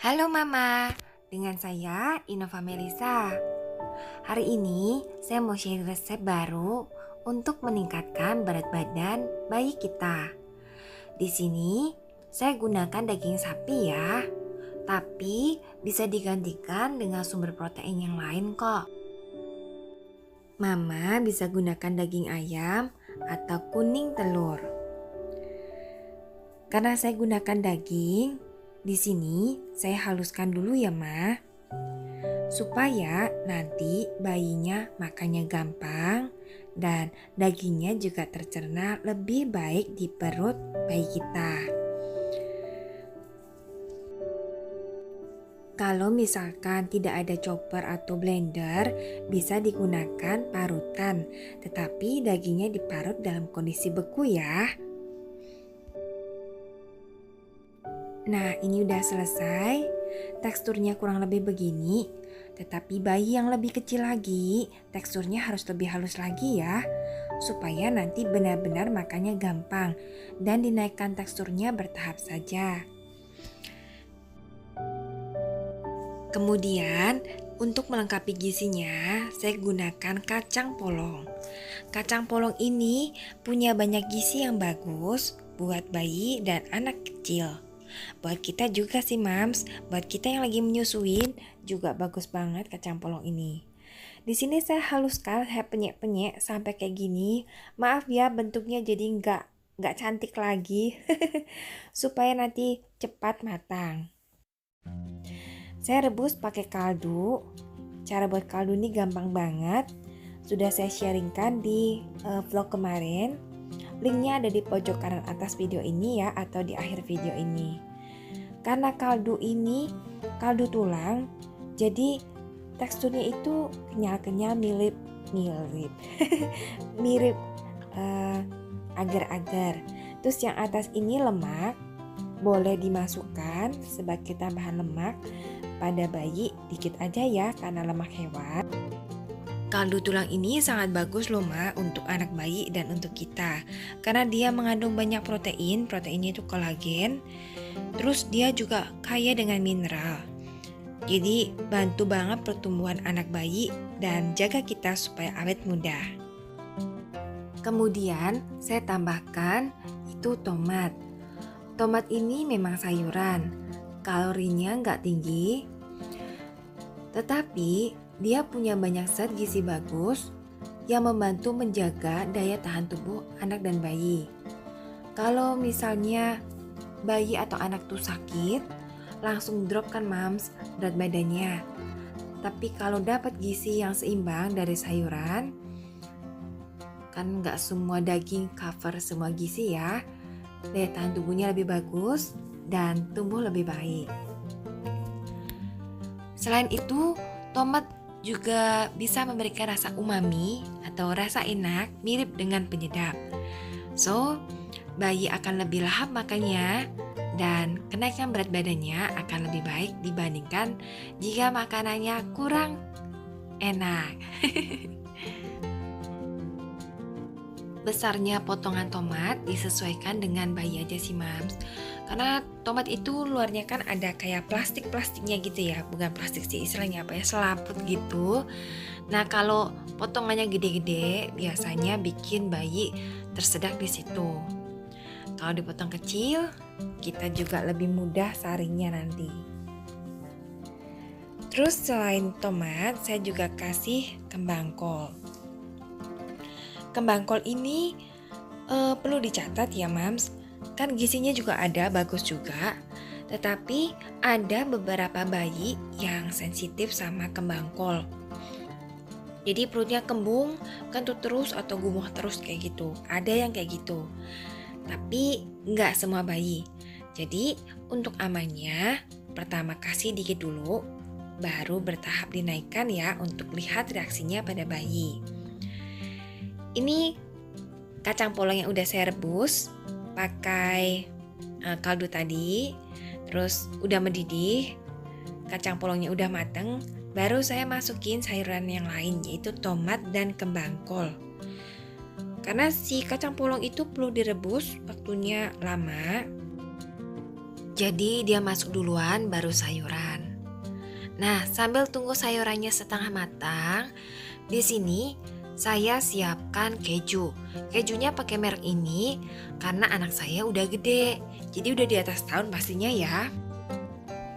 Halo Mama, dengan saya Innova Melisa. Hari ini saya mau share resep baru untuk meningkatkan berat badan bayi kita. Di sini saya gunakan daging sapi ya, tapi bisa digantikan dengan sumber protein yang lain kok. Mama bisa gunakan daging ayam atau kuning telur. Karena saya gunakan daging, di sini saya haluskan dulu ya, Ma. Supaya nanti bayinya makannya gampang dan dagingnya juga tercerna lebih baik di perut bayi kita. Kalau misalkan tidak ada chopper atau blender, bisa digunakan parutan, tetapi dagingnya diparut dalam kondisi beku ya. Nah, ini udah selesai. Teksturnya kurang lebih begini. Tetapi bayi yang lebih kecil lagi, teksturnya harus lebih halus lagi ya. Supaya nanti benar-benar makannya gampang dan dinaikkan teksturnya bertahap saja. Kemudian, untuk melengkapi gizinya, saya gunakan kacang polong. Kacang polong ini punya banyak gizi yang bagus buat bayi dan anak kecil. Buat kita juga sih Mams, buat kita yang lagi menyusuin juga bagus banget kacang polong ini. Di sini saya haluskan, saya penyek-penyek sampai kayak gini. Maaf ya bentuknya jadi nggak cantik lagi, supaya nanti cepat matang. Saya rebus pakai kaldu. Cara buat kaldu ini gampang banget. Sudah saya sharingkan di vlog kemarin. Linknya ada di pojok kanan atas video ini ya, atau di akhir video ini. Karena kaldu ini kaldu tulang, jadi teksturnya itu kenyal-kenyal mirip mirip agar-agar. Terus yang atas ini lemak, boleh dimasukkan sebagai tambahan lemak pada bayi dikit aja ya karena lemak hewan. Kaldu tulang ini sangat bagus loh Ma untuk anak bayi dan untuk kita. Karena dia mengandung banyak protein, proteinnya itu kolagen. Terus dia juga kaya dengan mineral. Jadi bantu banget pertumbuhan anak bayi dan jaga kita supaya awet muda. Kemudian saya tambahkan itu tomat. Tomat ini memang sayuran, kalorinya nggak tinggi, tetapi dia punya banyak zat gizi bagus yang membantu menjaga daya tahan tubuh anak dan bayi. Kalau misalnya bayi atau anak tuh sakit, langsung drop kan Mams berat badannya. Tapi kalau dapat gizi yang seimbang dari sayuran, kan nggak semua daging cover semua gizi ya. Daya tahan tubuhnya lebih bagus dan tumbuh lebih baik. Selain itu, tomat juga bisa memberikan rasa umami atau rasa enak mirip dengan penyedap. So, bayi akan lebih lahap makannya dan kenaikan berat badannya akan lebih baik dibandingkan jika makanannya kurang enak. Besarnya potongan tomat disesuaikan dengan bayi aja sih Mams. Karena tomat itu luarnya kan ada kayak plastiknya gitu ya. Bukan plastik sih istilahnya apa ya, selaput gitu. Nah kalau potongannya gede-gede biasanya bikin bayi tersedak di situ. Kalau dipotong kecil, kita juga lebih mudah saringnya nanti. Terus selain tomat, saya juga kasih kembang kol. Kembang kol ini perlu dicatat ya Mams, kan gizinya juga ada, bagus juga. Tetapi ada beberapa bayi yang sensitif sama kembang kol. Jadi perutnya kembung, kentut terus atau gumuh terus kayak gitu. Ada yang kayak gitu. Tapi nggak semua bayi. Jadi untuk amannya, pertama kasih dikit dulu, baru bertahap dinaikkan ya untuk lihat reaksinya pada bayi. Ini kacang polong yang udah saya rebus pakai kaldu tadi, terus udah mendidih, kacang polongnya udah mateng, baru saya masukin sayuran yang lain yaitu tomat dan kembang kol. Karena si kacang polong itu perlu direbus waktunya lama, Jadi dia masuk duluan baru sayuran. Nah, sambil tunggu sayurannya setengah matang, di sini saya siapkan keju. Kejunya pakai merek ini karena anak saya udah gede. Jadi udah di atas tahun pastinya ya.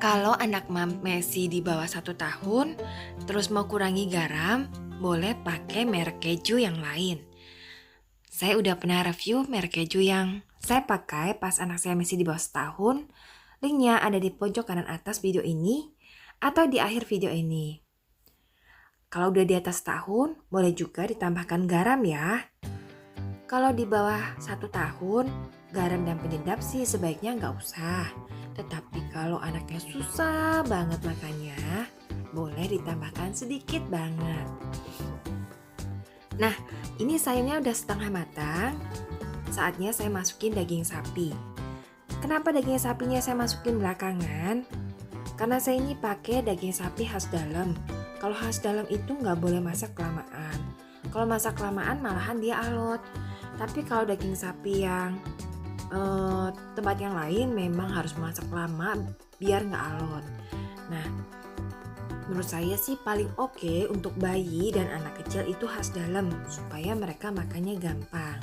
Kalau anak masih di bawah 1 tahun, terus mau kurangi garam, boleh pakai merek keju yang lain. Saya udah pernah review merek keju yang saya pakai pas anak saya masih di bawah 1 tahun. Linknya ada di pojok kanan atas video ini atau di akhir video ini. Kalau udah di atas tahun, boleh juga ditambahkan garam ya. Kalau di bawah 1 tahun, garam dan penyedap sih sebaiknya nggak usah. Tetapi kalau anaknya susah banget makannya, boleh ditambahkan sedikit banget. Nah, ini sayurnya udah setengah matang. Saatnya saya masukin daging sapi. Kenapa daging sapinya saya masukin belakangan? Karena saya ini pakai daging sapi khas dalam. Kalau khas dalam itu nggak boleh masak kelamaan. Kalau masak kelamaan malahan dia alot. Tapi kalau daging sapi yang tempat yang lain memang harus masak lama biar nggak alot. Nah, menurut saya sih paling oke untuk bayi dan anak kecil itu khas dalam supaya mereka makannya gampang.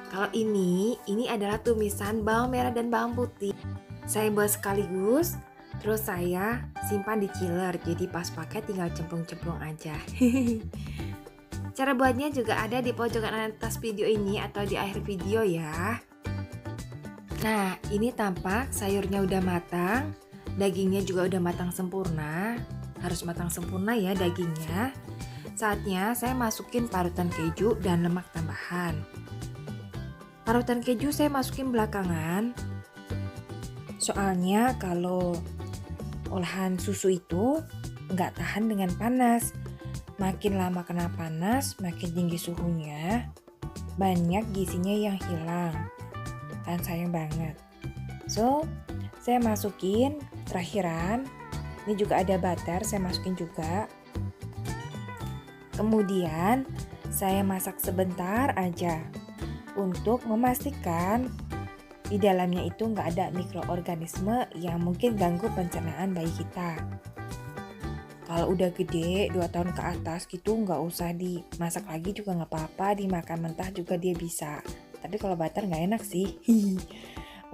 Kalau ini adalah tumisan bawang merah dan bawang putih. Saya buat sekaligus, terus saya simpan di chiller, jadi pas pakai tinggal cemplung-cemplung aja. Cara buatnya juga ada di pojokan atas video ini atau di akhir video ya. Nah, ini tampak sayurnya udah matang, dagingnya juga udah matang sempurna. Harus matang sempurna ya dagingnya. Saatnya saya masukin parutan keju dan lemak tambahan. Parutan keju saya masukin belakangan. Soalnya kalau olahan susu itu nggak tahan dengan panas. Makin lama kena panas, makin tinggi suhunya, banyak gizinya yang hilang. Kan sayang banget. So, saya masukin terakhiran. Ini juga ada butter, saya masukin juga. Kemudian, saya masak sebentar aja untuk memastikan di dalamnya itu nggak ada mikroorganisme yang mungkin ganggu pencernaan bayi kita. Kalau udah gede 2 tahun ke atas gitu nggak usah dimasak lagi juga nggak apa-apa, dimakan mentah juga dia bisa. Tapi kalau butter nggak enak sih.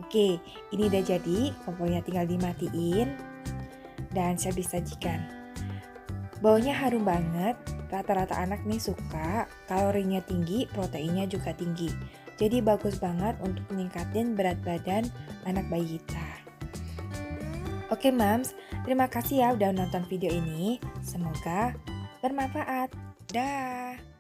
Oke, ini udah jadi, kompornya tinggal dimatiin dan saya bisa sajikan. Baunya harum banget, rata-rata anak nih suka, kalorinya tinggi, proteinnya juga tinggi. Jadi bagus banget untuk meningkatin berat badan anak bayi kita. Oke Mams, terima kasih ya udah nonton video ini. Semoga bermanfaat. Dah.